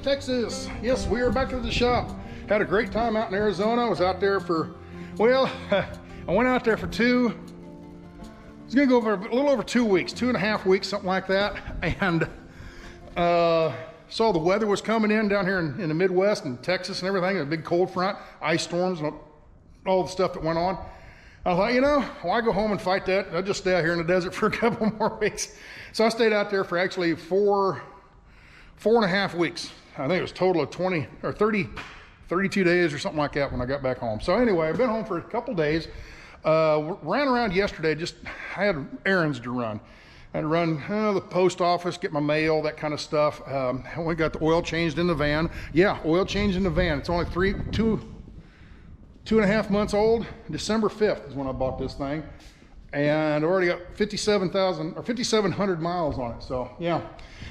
Texas. Yes, we are back at the shop. Had a great time out in Arizona. I was out there for, well, I went out there for I was gonna go over a little over 2 weeks, 2.5 weeks, something like that. And saw the weather was coming in down here in the Midwest and Texas and everything, a big cold front, ice storms, and all the stuff that went on. I thought, you know, why go home and fight that? I'll just stay out here in the desert for a couple more weeks. So I stayed out there for actually 4.5 weeks. I think it was a total of 32 days or something like that when I got back home. So anyway, I've been home for a couple days. Ran around yesterday, I had errands to run. I had to run the post office, get my mail, that kind of stuff. We got the oil changed in the van. Yeah, oil changed in the van. It's only 2.5 months old. December 5th is when I bought this thing. And I already got 5,700 miles on it. So yeah.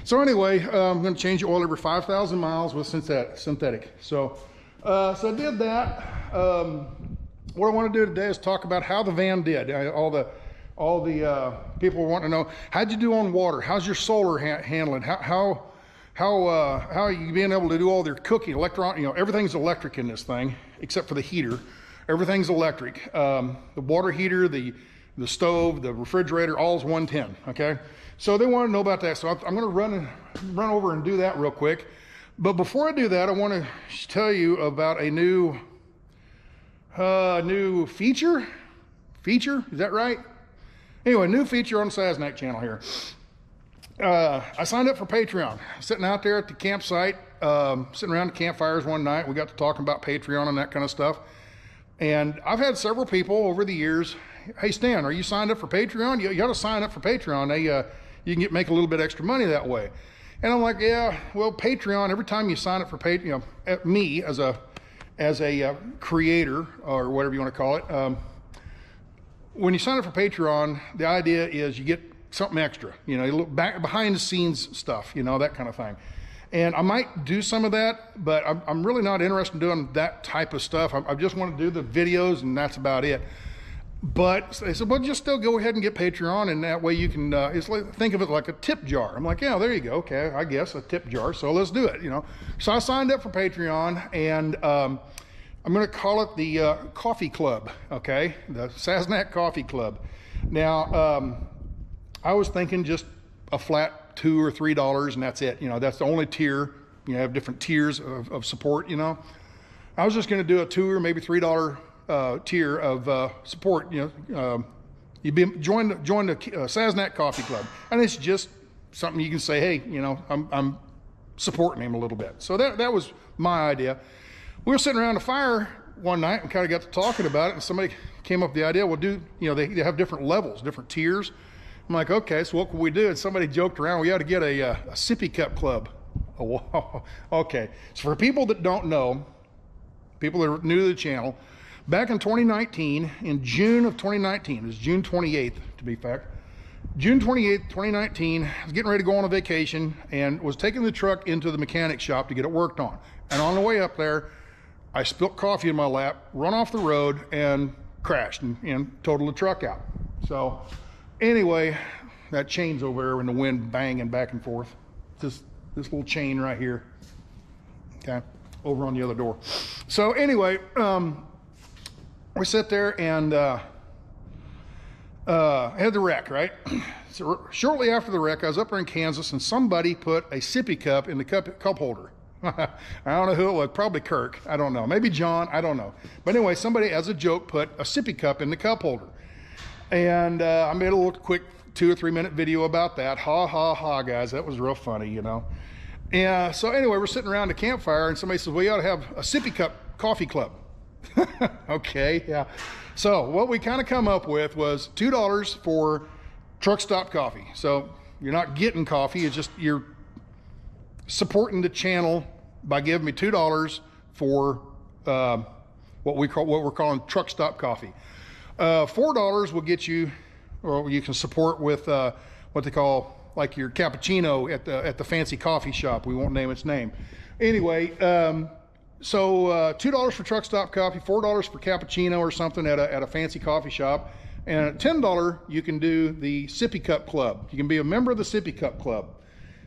So anyway, I'm going to change the oil every 5,000 miles with synthetic. So I did that. What I want to do today is talk about how the van did. All the people want to know, how'd you do on water? How's your solar handling? How are you being able to do all their cooking, everything's electric in this thing except for the heater. Everything's electric. The water heater, the stove, the refrigerator, all is 110. Okay, so they want to know about that. So I'm going to run over and do that real quick. But before I do that, I want to tell you about a new feature. Is that right? Anyway, new feature on the Sasnak channel here. I signed up for Patreon. Sitting out there at the campsite, sitting around the campfires one night, we got to talking about Patreon and that kind of stuff. And I've had several people over the years, hey Stan, are you signed up for Patreon? You got to sign up for Patreon. You can make a little bit extra money that way. And I'm like, yeah, well, Patreon, every time you sign up for Patreon, me as a creator or whatever you want to call it, when you sign up for Patreon, the idea is you get something extra, you look back behind the scenes stuff, that kind of thing. And I might do some of that, but I'm really not interested in doing that type of stuff. I just want to do the videos and that's about it. But they said, well, just still go ahead and get Patreon, and that way you can, think of it like a tip jar. I'm like, yeah, there you go. Okay, I guess a tip jar. So let's do it, So I signed up for Patreon, and I'm going to call it the Coffee Club, okay? The Sasnak Coffee Club. Now, I was thinking just a flat $2 or $3, and that's it. That's the only tier. You have different tiers of support, I was just going to do a $2 or maybe $3 tier of support. Join the Sasnak Coffee Club, and it's just something you can say, hey, I'm supporting him a little bit. So that was my idea. We were sitting around the fire one night and kind of got to talking about it, and somebody came up with the idea, well, they have different levels, different tiers. I'm like, okay, so what can we do? And somebody joked around, we ought to get a sippy cup club. Oh, okay. So for people that don't know, people that are new to the channel, back in 2019, in June of 2019, it was June 28th to be exact, June 28th, 2019, I was getting ready to go on a vacation and was taking the truck into the mechanic shop to get it worked on. And on the way up there, I spilled coffee in my lap, run off the road, and crashed and totaled the truck out. So anyway, that chain's over there in the wind banging back and forth. This little chain right here, okay, over on the other door. So anyway, we sit there and had the wreck, right? So shortly after the wreck, I was up there in Kansas, and somebody put a sippy cup in the cup holder. I don't know who it was, probably Kirk, I don't know, maybe John, I don't know. But anyway, somebody as a joke put a sippy cup in the cup holder. And I made a little quick 2 or 3 minute video about that. Ha ha ha, guys, that was real funny, And so anyway, we're sitting around the campfire, and somebody says, well, you ought to have a sippy cup coffee club. Okay, yeah. So what we kind of come up with was $2 for truck stop coffee. So you're not getting coffee, it's just you're supporting the channel by giving me $2 for what we're calling truck stop coffee. $4 will get you, or you can support with what they call like your cappuccino at the fancy coffee shop. We won't name its name. Anyway, so $2 for truck stop coffee, $4 for cappuccino or something at a fancy coffee shop, and at $10 you can do the Sippy Cup Club. You can be a member of the Sippy Cup Club.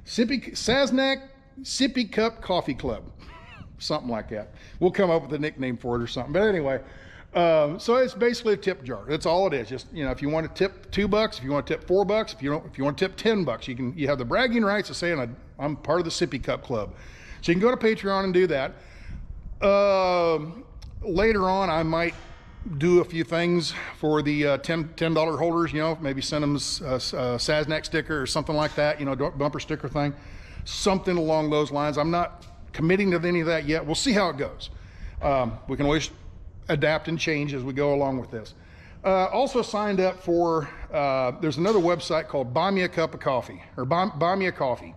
Sasnak Sippy Cup Coffee Club. Something like that. We'll come up with a nickname for it or something. But anyway, so it's basically a tip jar. That's all it is. Just, you know, if you want to tip $2, if you want to tip $4, if you want to tip $10, you have the bragging rights of saying I'm part of the Sippy Cup Club. So you can go to Patreon and do that. Later on, I might do a few things for the $10 holders, you know, maybe send them a Sasnak sticker or something like that, you know, bumper sticker thing, something along those lines. I'm not committing to any of that yet. We'll see how it goes. We can always adapt and change as we go along with this. Also signed up for, there's another website called Buy Me a Cup of Coffee, or Buy Me a Coffee.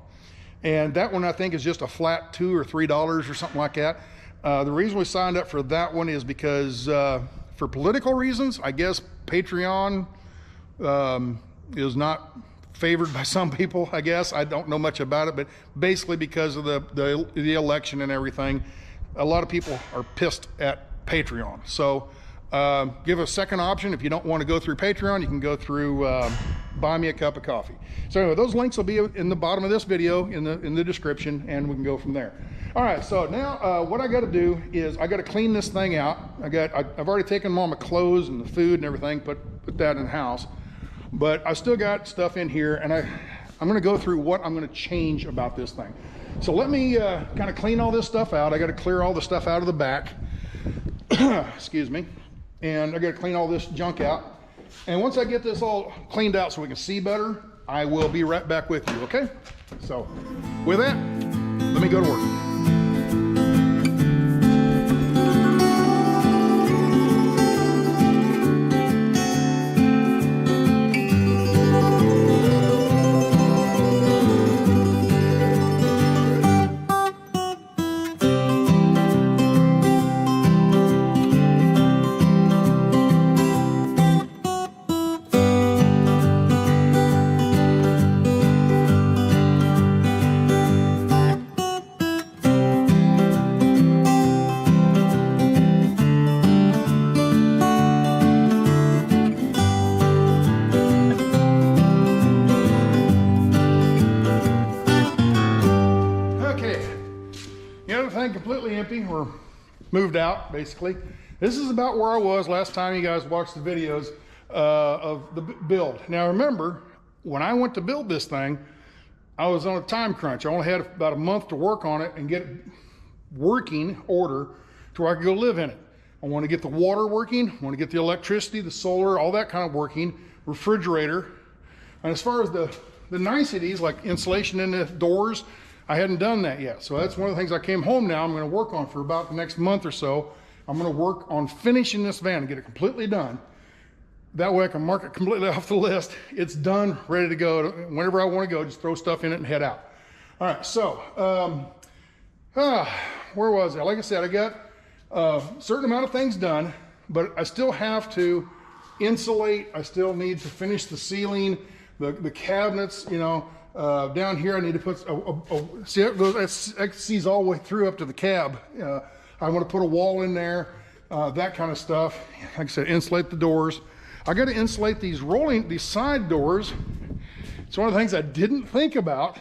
And that one I think is just a flat $2 or $3 or something like that. The reason we signed up for that one is because for political reasons, I guess Patreon is not favored by some people, I guess. I don't know much about it, but basically because of the election and everything, a lot of people are pissed at Patreon. So give a second option. If you don't want to go through Patreon, you can go through Buy Me a Cup of Coffee. So anyway, those links will be in the bottom of this video, in the description, and we can go from there. All right, so now what I got to do is I got to clean this thing out. I've already taken all my clothes and the food and everything, put that in the house. But I still got stuff in here, and I'm going to go through what I'm going to change about this thing. So let me kind of clean all this stuff out. I got to clear all the stuff out of the back. Excuse me. And I got to clean all this junk out. And once I get this all cleaned out so we can see better, I will be right back with you, okay? So with that, let me go to work. Completely empty, or moved out basically. This is about where I was last time you guys watched the videos of the build. Now remember, when I went to build this thing, I was on a time crunch. I only had about a month to work on it and get it working order to where I could go live in it. I want to get the water working, I want to get the electricity, the solar, all that kind of working, refrigerator. And as far as the niceties like insulation in the doors, I hadn't done that yet. So that's one of the things I came home now. I'm going to work on for about the next month or so. I'm going to work on finishing this van and get it completely done. That way I can mark it completely off the list. It's done, ready to go. Whenever I want to go, just throw stuff in it and head out. All right, so where was I? Like I said, I got a certain amount of things done, but I still have to insulate. I still need to finish the ceiling, the cabinets, you know. Down here I need to put see that sees all the way through up to the cab. I want to put a wall in there, that kind of stuff. Like I said, insulate the doors. I got to insulate these side doors. It's one of the things I didn't think about.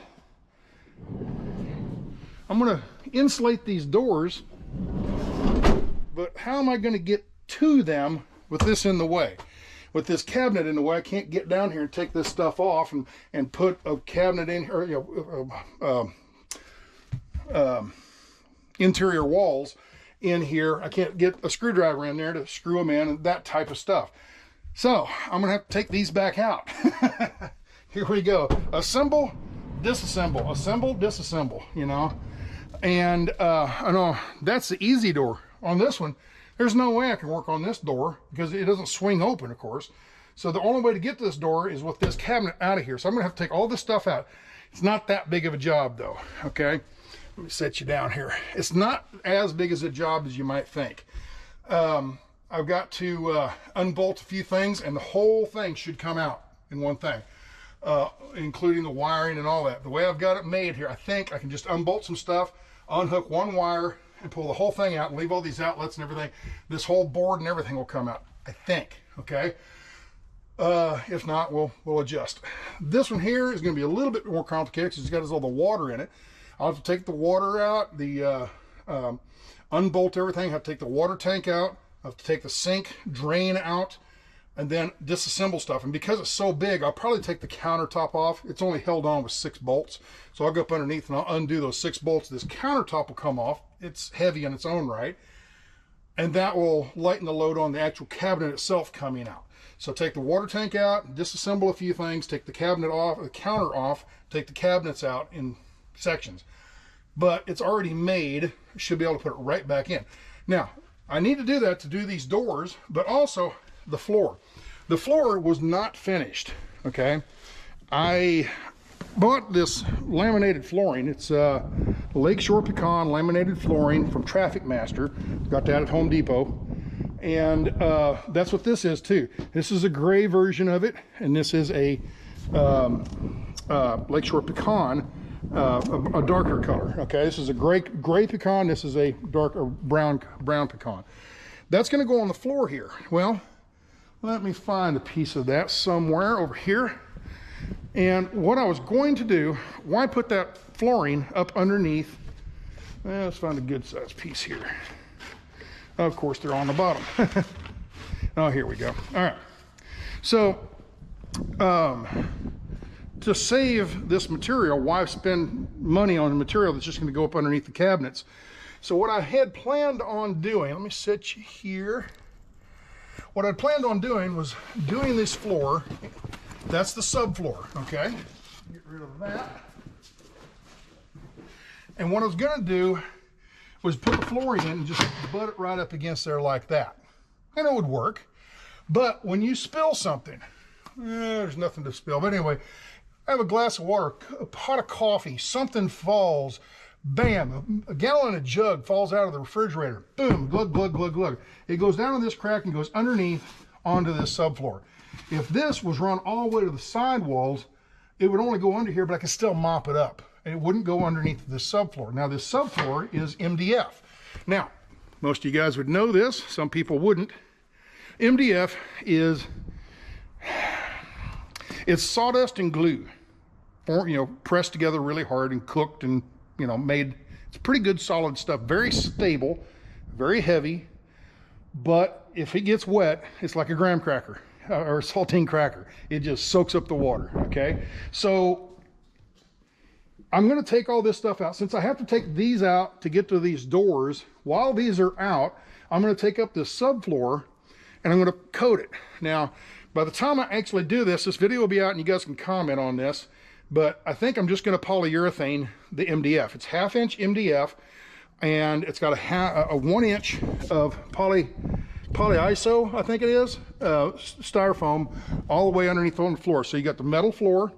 I'm going to insulate these doors, but how am I going to get to them with this in the way? With this cabinet in the way, I can't get down here and take this stuff off and put a cabinet in here, you know, interior walls in here. I can't get a screwdriver in there to screw them in and that type of stuff. So I'm gonna have to take these back out. Here we go. Assemble, disassemble, assemble, disassemble, you know. And I know that's the easy door. On this one, there's no way I can work on this door because it doesn't swing open, of course. So the only way to get this door is with this cabinet out of here. So I'm gonna have to take all this stuff out. It's not that big of a job though, okay? Let me set you down here. It's not as big as a job as you might think. I've got to unbolt a few things and the whole thing should come out in one thing, including the wiring and all that. The way I've got it made here, I think I can just unbolt some stuff, unhook one wire, and pull the whole thing out and leave all these outlets and everything. This whole board and everything will come out, I think, okay? If not, we'll adjust. This one here is gonna be a little bit more complicated because it's got all the water in it. I'll have to take the water out, unbolt everything, have to take the water tank out, I have to take the sink drain out, and then disassemble stuff. And because it's so big, I'll probably take the countertop off. It's only held on with 6 bolts. So I'll go up underneath and I'll undo those 6 bolts. This countertop will come off. It's heavy in its own right. And that will lighten the load on the actual cabinet itself coming out. So take the water tank out, disassemble a few things, take the cabinet off, the counter off, take the cabinets out in sections. But it's already made, should be able to put it right back in. Now, I need to do that to do these doors, but also the floor. The floor was not finished, okay? I bought this laminated flooring. It's Lakeshore Pecan laminated flooring from Traffic Master. Got that at Home Depot. And that's what this is too. This is a gray version of it, and this is a Lakeshore Pecan, a darker color. Okay, this is a gray pecan. This is a darker brown pecan. That's going to go on the floor here. Well, let me find a piece of that somewhere over here. And what I was going to do, why put that flooring up underneath? Well, let's find a good size piece here. Of course, they're on the bottom. Oh, here we go. All right. So, to save this material, why spend money on material that's just going to go up underneath the cabinets? So what I had planned on doing, let me set you here. What I planned on doing was doing this floor. That's the subfloor, okay? Get rid of that. And what I was going to do was put the flooring in and just butt it right up against there like that. And it would work. But when you spill something, there's nothing to spill. But anyway, I have a glass of water, a pot of coffee, something falls, bam, a gallon of jug falls out of the refrigerator, boom, glug, glug, glug, glug. It goes down in this crack and goes underneath onto this subfloor. If this was run all the way to the sidewalls, it would only go under here, but I could still mop it up. And it wouldn't go underneath this subfloor. Now this subfloor is MDF. Now, most of you guys would know this, some people wouldn't. MDF is, it's sawdust and glue, pressed together really hard and cooked and, made. It's pretty good solid stuff, very stable, very heavy, but if it gets wet, it's like a graham cracker or a saltine cracker. It just soaks up the water, okay? So I'm going to take all this stuff out. Since I have to take these out to get to these doors, while these are out, I'm going to take up this subfloor and I'm going to coat it. Now, by the time I actually do this, this video will be out and you guys can comment on this, but I think I'm just going to polyurethane the MDF. It's 1/2 inch MDF and it's got a 1 inch of polyiso, I think it is, styrofoam all the way underneath on the floor. So you got the metal floor,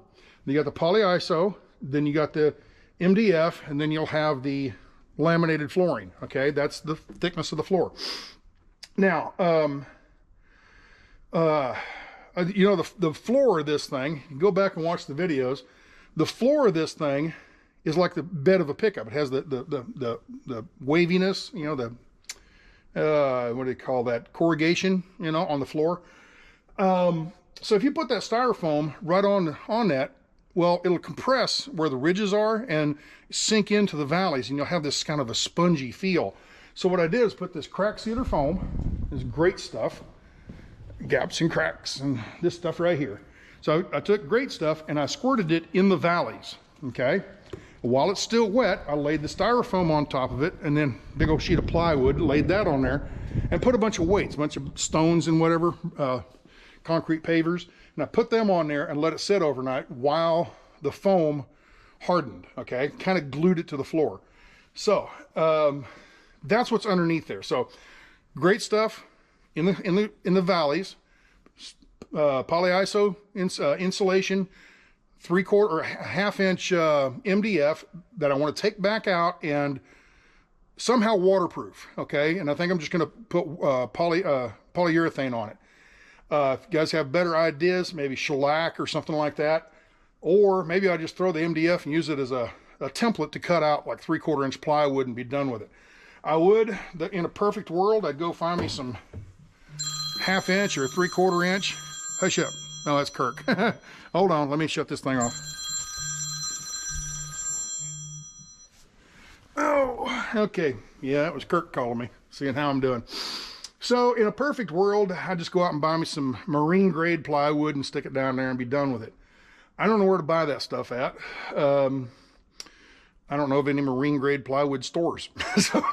you got the polyiso, then you got the MDF, and then you'll have the laminated flooring. Okay, that's the thickness of the floor. Now, the floor of this thing, you can go back and watch the videos. The floor of this thing is like the bed of a pickup. It has the waviness, what do they call that? Corrugation, on the floor. So if you put that styrofoam right on that, well, it'll compress where the ridges are and sink into the valleys, and you'll have this kind of a spongy feel. So what I did is put this crack sealer foam, this great stuff, gaps and cracks and this stuff right here. So I took great stuff and I squirted it in the valleys, okay? While it's still wet, I laid the styrofoam on top of it, and then big old sheet of plywood, laid that on there, and put a bunch of weights, a bunch of stones and whatever, concrete pavers, and I put them on there and let it sit overnight while the foam hardened, okay? Kind of glued it to the floor. So that's what's underneath there. So great stuff in the valleys, polyiso insulation, 3/4 or 1/2 inch MDF that I want to take back out and somehow waterproof, okay? And I think I'm just going to put polyurethane on it. If you guys have better ideas, maybe shellac or something like that, or maybe I just throw the MDF and use it as a template to cut out like 3/4 inch plywood and be done with it. I would, in a perfect world, I'd go find me some 1/2 inch or 3/4 inch. Hush up. No, that's Kirk. Hold on, let me shut this thing off. Okay, yeah, it was Kirk calling me, seeing how I'm doing. So in a perfect world, I just go out and buy me some marine grade plywood and stick it down there and be done with it. I don't know where to buy that stuff at. I don't know of any marine grade plywood stores. So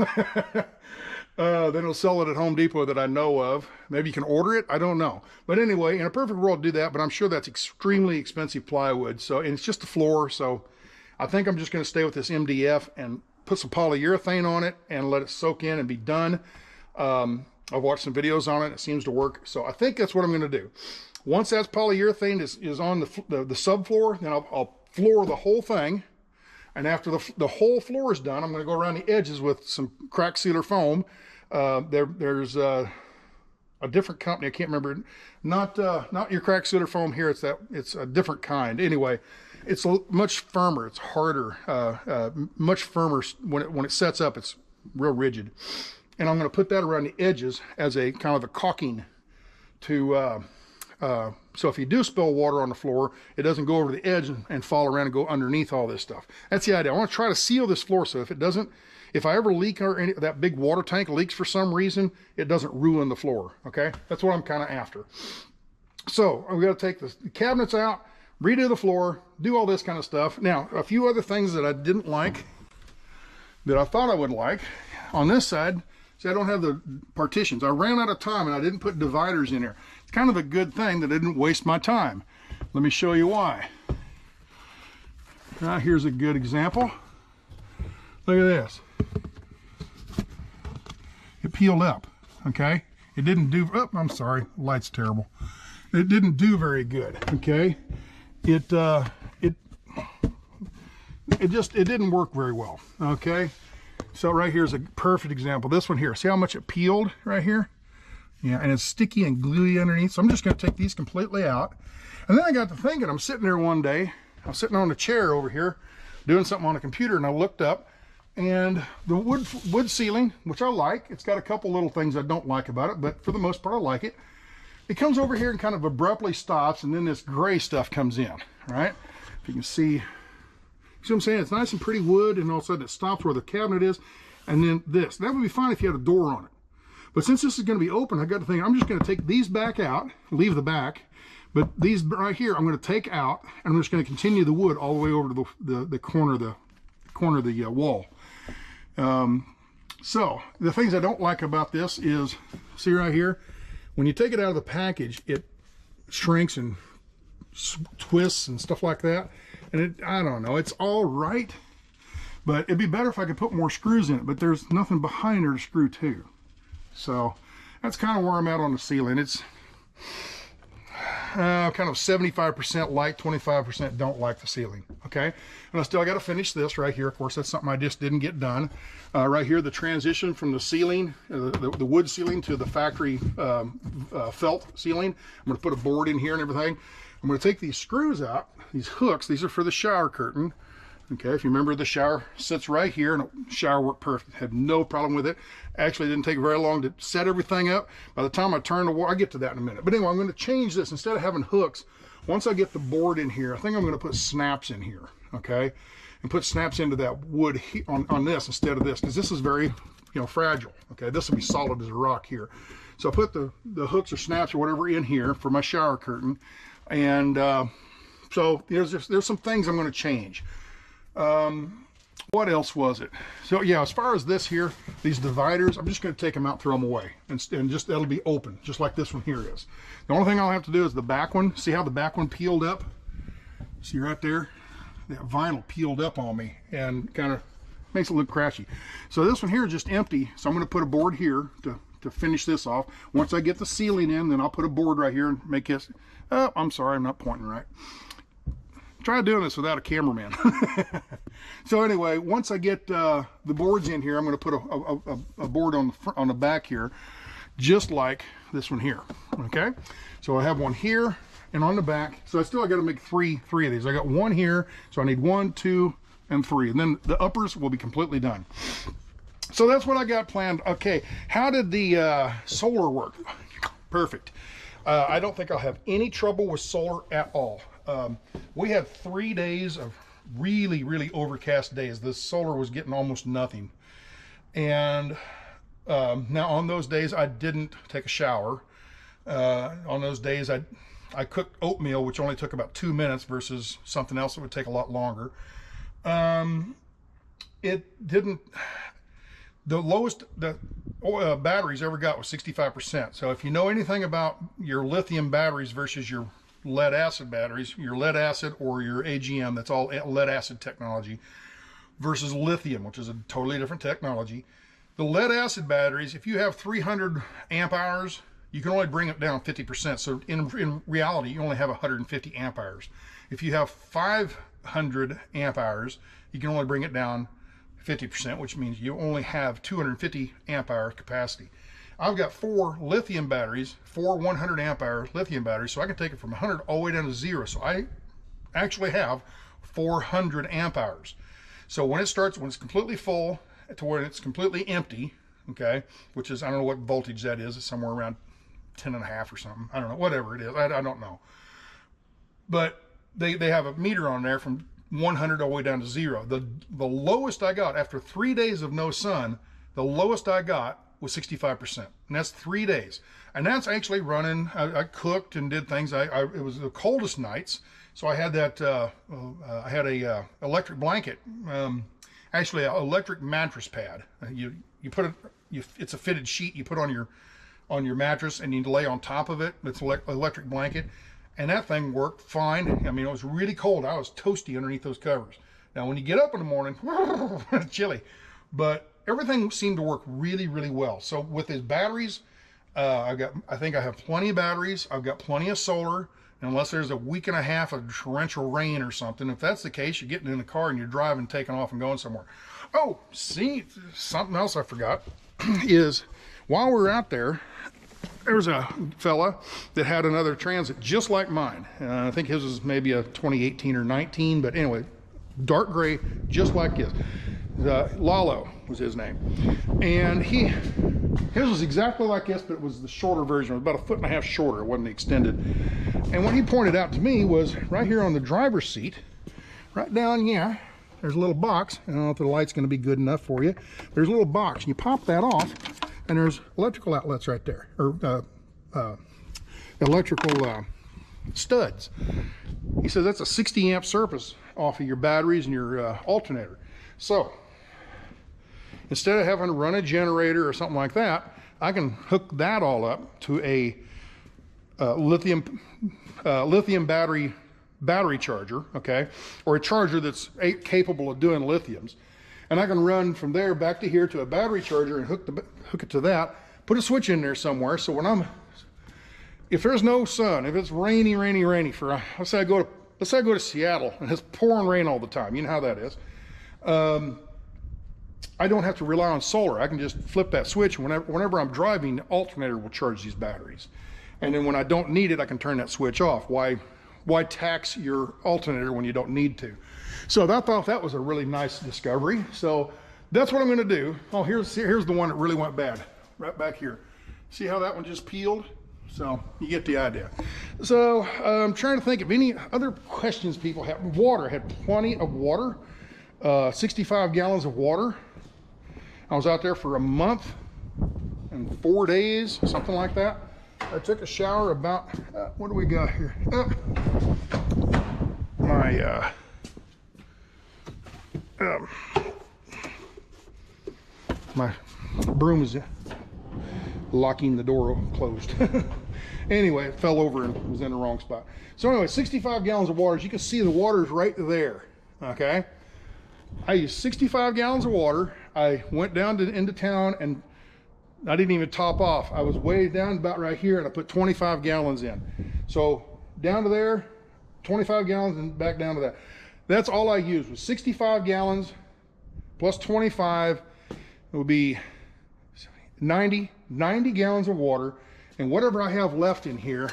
they don't sell it at Home Depot that I know of. Maybe you can order it, I don't know. But anyway, in a perfect world, do that, but I'm sure that's extremely expensive plywood. So, and it's just the floor, so I think I'm just gonna stay with this MDF and put some polyurethane on it and let it soak in and be done. I've watched some videos on it, it seems to work. So I think that's what I'm gonna do. Once that polyurethane is on the subfloor, then I'll floor the whole thing. And after the whole floor is done, I'm going to go around the edges with some crack sealer foam. There's a different company, I can't remember, not your crack sealer foam here. It's a different kind. Anyway, it's much firmer. It's harder, much firmer. When it sets up, it's real rigid. And I'm going to put that around the edges as a kind of a caulking to. So if you do spill water on the floor, it doesn't go over the edge and fall around and go underneath all this stuff. That's the idea. I want to try to seal this floor so if I ever leak or that big water tank leaks for some reason, it doesn't ruin the floor, okay? That's what I'm kind of after. So we got to take the cabinets out, redo the floor, do all this kind of stuff. Now, a few other things that I didn't like that I thought I would like. On this side, see, I don't have the partitions. I ran out of time and I didn't put dividers in there. It's kind of a good thing that I didn't waste my time. Let me show you why. Here's a good example. Look at this. It peeled up, okay? It didn't do, oh, I'm sorry, the light's terrible. It didn't do very good, okay? It didn't work very well, okay? So right here is a perfect example. This one here, see how much it peeled right here? Yeah, and it's sticky and gluey underneath. So I'm just gonna take these completely out. And then I got to thinking, I'm sitting there one day, I'm sitting on a chair over here, doing something on a computer, and I looked up, and the wood ceiling, which I like, it's got a couple little things I don't like about it, but for the most part, I like it. It comes over here and kind of abruptly stops, and then this gray stuff comes in, right? If you can see what I'm saying? It's nice and pretty wood, and all of a sudden it stops where the cabinet is, and then this. That would be fine if you had a door on it. But since this is going to be open, I got to think, I'm just going to take these back out, leave the back, but these right here I'm going to take out, and I'm just going to continue the wood all the way over to the corner of the wall. So the things I don't like about this is, see right here, when you take it out of the package, it shrinks and twists and stuff like that. And I don't know, it's all right, but it'd be better if I could put more screws in it, but there's nothing behind there to screw to. So that's kind of where I'm at on the ceiling. It's kind of 75% like, 25% don't like the ceiling, okay? And I still got to finish this right here. Of course, that's something I just didn't get done. Right here, the transition from the ceiling, the wood ceiling to the factory felt ceiling. I'm going to put a board in here and everything. I'm going to take these screws out, these hooks. These are for the shower curtain. Okay, if you remember, the shower sits right here, and the shower worked perfect. Had no problem with it. Actually, it didn't take very long to set everything up. By the time I turned the wall, I'll get to that in a minute. But anyway, I'm going to change this. Instead of having hooks, once I get the board in here, I think I'm going to put snaps in here, okay? And put snaps into that wood on this instead of this, because this is very, fragile, okay? This will be solid as a rock here. So I put the hooks or snaps or whatever in here for my shower curtain. And so there's some things I'm going to change. What else was it? So yeah, as far as this here, these dividers, I'm just going to take them out, throw them away, and just that'll be open, just like this one here is. The only thing I'll have to do is the back one. See how the back one peeled up? See right there? That vinyl peeled up on me and kind of makes it look crashy. So this one here is just empty, so I'm going to put a board here to finish this off. Once I get the ceiling in, then I'll put a board right here and make this. Oh, I'm sorry, I'm not pointing right. Try doing this without a cameraman. So anyway, once I get the boards in here, I'm going to put a board on the back here, just like this one here. Okay, so I have one here and on the back. So I got to make three of these. I got one here, so I need 1, 2, and 3, and then the uppers will be completely done. So that's what I got planned. Okay, how did the solar work? Perfect. I don't think I'll have any trouble with solar at all. We had 3 days of really overcast days. The solar was getting almost nothing. And now on those days I didn't take a shower. On those days I cooked oatmeal, which only took about 2 minutes versus something else that would take a lot longer. It didn't, the lowest the batteries ever got was 65%. So if you know anything about your lithium batteries versus your lead acid batteries, your lead acid or your AGM, that's all lead acid technology, versus lithium, which is a totally different technology. The lead acid batteries, if you have 300 amp hours, you can only bring it down 50%. So in reality, you only have 150 amp hours. If you have 500 amp hours, you can only bring it down 50%, which means you only have 250 amp hour capacity. I've got 4 lithium batteries, 4 100 amp hour lithium batteries, so I can take it from 100 all the way down to 0. So I actually have 400 amp hours. So when it's completely full to where it's completely empty, okay, which is, I don't know what voltage that is, it's somewhere around 10.5 or something. I don't know, whatever it is, I don't know. But they have a meter on there from 100 all the way down to 0. The lowest I got after 3 days of no sun, the lowest I got was 65%, and that's 3 days. And that's actually running, I cooked and did things. It was the coldest nights, so I had that, I had a electric blanket, actually an electric mattress pad. You put it, it's a fitted sheet you put on your mattress, and you lay on top of it. It's an electric blanket. And that thing worked fine. I mean, it was really cold. I was toasty underneath those covers. Now, when you get up in the morning, it's chilly. But everything seemed to work really, really well. So with his batteries, I think I have plenty of batteries. I've got plenty of solar. Unless there's a week and a half of torrential rain or something. If that's the case, you're getting in the car and you're driving, taking off and going somewhere. Oh, see, something else I forgot is while we were out there, there was a fella that had another Transit just like mine. I think his was maybe a 2018 or 19, but anyway, dark gray, just like his. Lalo was his name. And his was exactly like this, but it was the shorter version. It was about 1.5 feet shorter. It wasn't extended. And what he pointed out to me was right here on the driver's seat, right down here, there's a little box. I don't know if the light's going to be good enough for you. There's a little box. You pop that off, and there's electrical outlets right there, or electrical studs. He says that's a 60 amp surface off of your batteries and your alternator. So instead of having to run a generator or something like that, I can hook that all up to a lithium battery charger, okay, or a charger that's capable of doing lithiums. And I can run from there back to here to a battery charger and hook it to that, put a switch in there somewhere. So when if there's no sun, if it's rainy for, let's say I go to Seattle and it's pouring rain all the time, you know how that is. I don't have to rely on solar. I can just flip that switch. Whenever I'm driving, the alternator will charge these batteries. And then when I don't need it, I can turn that switch off. Why tax your alternator when you don't need to? So I thought that was a really nice discovery. So that's what I'm going to do. Oh, here's the one that really went bad, right back here. See how that one just peeled? So you get the idea. So I'm trying to think of any other questions people have. Water, had plenty of water, 65 gallons of water. I was out there for a month and 4 days, something like that. I took a shower about, what do we got here? My broom is locking the door closed. Anyway, it fell over and was in the wrong spot. So anyway, 65 gallons of water. As you can see, the water is right there, okay? I used 65 gallons of water. I went down into town and I didn't even top off. I was way down about right here and I put 25 gallons in. So down to there, 25 gallons and back down to that. That's all I used was 65 gallons plus 25. It would be 90 gallons of water, and whatever I have left in here,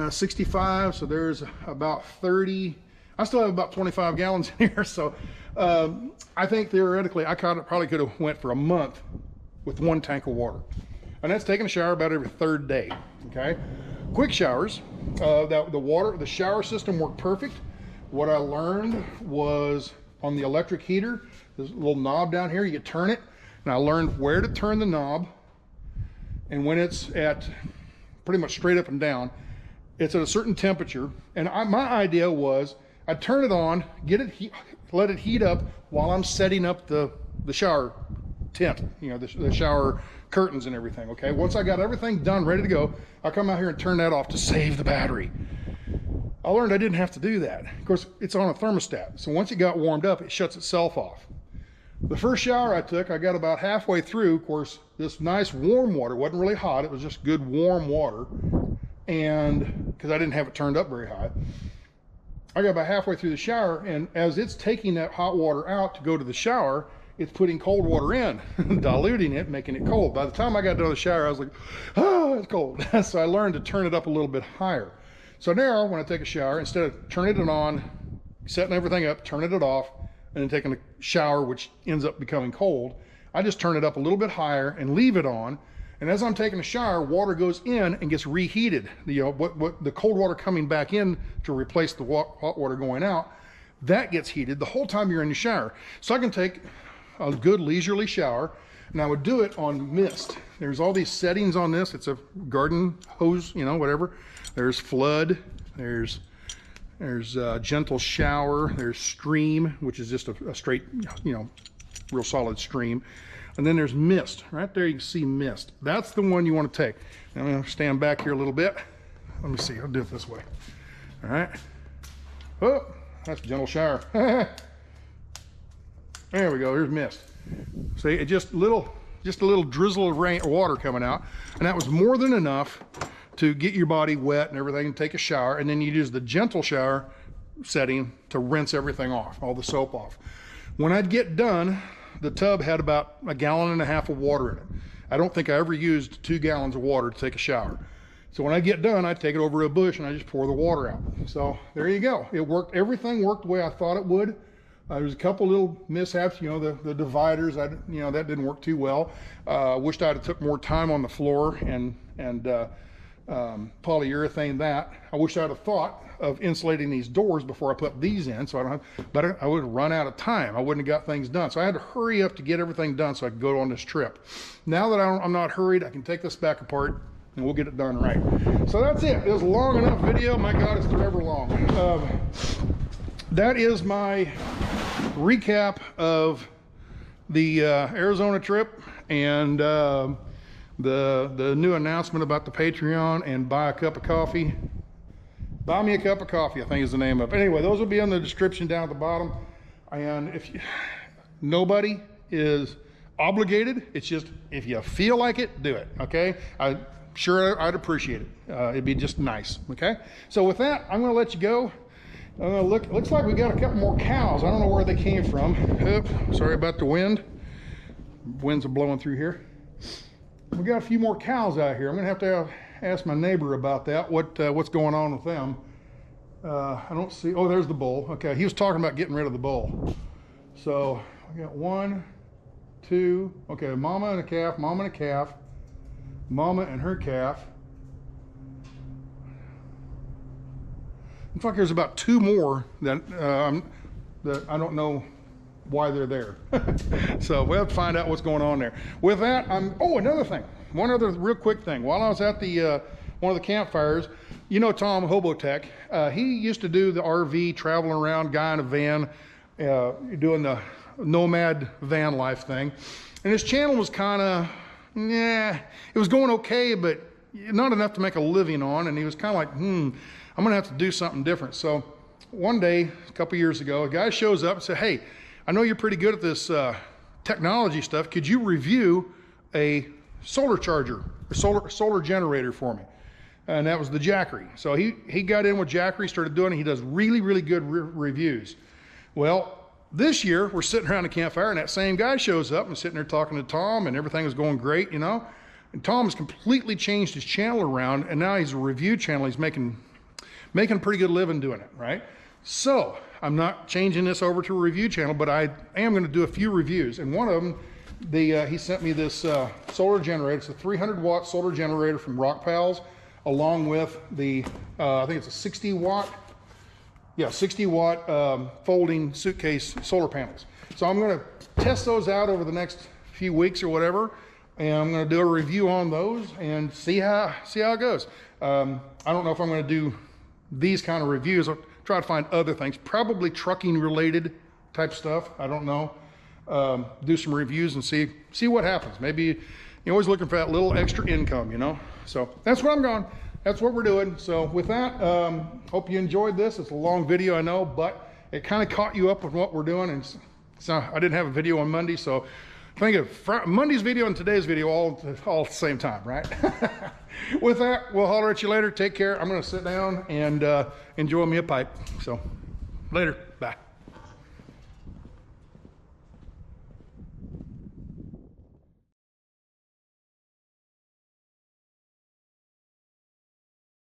65, so there's about 30. I still have about 25 gallons in here, so I think theoretically I probably could have went for a month with 1 tank of water, and that's taking a shower about every 3rd day. Okay, quick showers. The shower system worked perfect. What I learned was on the electric heater, there's a little knob down here. You turn it, And I learned where to turn the knob, and when it's at pretty much straight up and down, it's at a certain temperature. And my idea was I'd turn it on, let it heat up while I'm setting up the shower tent, you know, the shower curtains and everything. Okay, once I got everything done, ready to go, I'll come out here and turn that off to save the battery. I learned I didn't have to do that. Of course, it's on a thermostat, so once it got warmed up, it shuts itself off. The first shower I took, I got about halfway through. Of course, this nice warm water wasn't really hot, it was just good warm water, and because I didn't have it turned up very high, I got about halfway through the shower, and as it's taking that hot water out to go to the shower, it's putting cold water in, diluting it, making it cold. By the time I got done with the shower, I was like, oh, it's cold. So I learned to turn it up a little bit higher. So now when I take a shower, instead of turning it on, setting everything up, turning it off, and then taking a shower, which ends up becoming cold, I just turn it up a little bit higher and leave it on. And as I'm taking a shower, water goes in and gets reheated. You know, the cold water coming back in to replace the hot water going out, that gets heated the whole time you're in the shower. So I can take a good leisurely shower, and I would do it on mist. There's all these settings on this. It's a garden hose, you know, whatever. There's flood, there's gentle shower, there's stream, which is just a straight, you know, real solid stream. And then there's mist. Right there you can see mist. That's the one you want to take. Now I'm going to stand back here a little bit. Let me see, I'll do it this way. All right. Oh, that's a gentle shower. There we go, there's mist. See, it just a little drizzle of rain or water coming out, and that was more than enough to get your body wet and everything and take a shower. And then you use the gentle shower setting to rinse everything off, all the soap off. When I'd get done, the tub had about 1.5 gallons of water in it. I don't think I ever used 2 gallons of water to take a shower. So when I get done, I take it over a bush and I just pour the water out. So there you go. It worked. Everything worked the way I thought it would. There's a couple little mishaps, you know, the dividers, you know, that didn't work too well. Wished I'd have took more time on the floor and polyurethane that. I wish I'd have thought of insulating these doors before I put these in, so I don't have, but I would have run out of time. I wouldn't have got things done. So I had to hurry up to get everything done so I could go on this trip. Now that I'm not hurried, I can take this back apart and we'll get it done right. So that's it. It was a long enough video. My God, it's forever long. That is my recap of the Arizona trip and the new announcement about the Patreon and buy a cup of coffee. Buy me a cup of coffee, I think is the name of it. Anyway, those will be in the description down at the bottom. And nobody is obligated. It's just if you feel like it, do it. Okay? I'm sure I'd appreciate it. It'd be just nice. Okay? So with that, I'm going to let you go. Looks like we got a couple more cows. I don't know where they came from. Oops, sorry about the wind. Winds are blowing through here. We got a few more cows out here. I'm gonna have to ask my neighbor about that. What's going on with them? I don't see. Oh, there's the bull. Okay, he was talking about getting rid of the bull. So I got 1, 2. Okay, mama and a calf. Mama and a calf. Mama and her calf. Looks like there's about 2 more that I don't know why they're there. So we'll have to find out what's going on there. With that, oh, another thing. One other real quick thing. While I was at the one of the campfires, you know Tom Hobotech, he used to do the RV, traveling around, guy in a van, doing the nomad van life thing. And his channel was kind of, it was going okay, but not enough to make a living on. And he was kind of like, I'm gonna have to do something different. So one day, a couple years ago, a guy shows up and said, hey, I know you're pretty good at this technology stuff. Could you review a solar charger, a solar generator for me? And that was the Jackery. So he got in with Jackery, started doing it. He does really, really good reviews. Well, this year we're sitting around the campfire and that same guy shows up and sitting there talking to Tom and everything is going great, you know. And Tom has completely changed his channel around and now he's a review channel. He's making a pretty good living doing it, right? So I'm not changing this over to a review channel, but I am going to do a few reviews. And one of them, he sent me this solar generator. It's a 300-watt solar generator from Rock Pals, along with the, I think it's a 60-watt, 60-watt folding suitcase solar panels. So I'm going to test those out over the next few weeks or whatever, and I'm going to do a review on those and see how it goes. I don't know if I'm going to do these kind of reviews. I'll try to find other things, probably trucking related type stuff. I don't know. Do some reviews and see what happens. Maybe you're always looking for that little extra income, you know. So that's where I'm going. That's what we're doing. So with that, hope you enjoyed this. It's a long video, I know, but it kind of caught you up with what we're doing. And so I didn't have a video on Monday, so think of Monday's video and today's video all at the same time, right? With that, we'll holler at you later. Take care. I'm going to sit down and enjoy me a pipe. So later. Bye.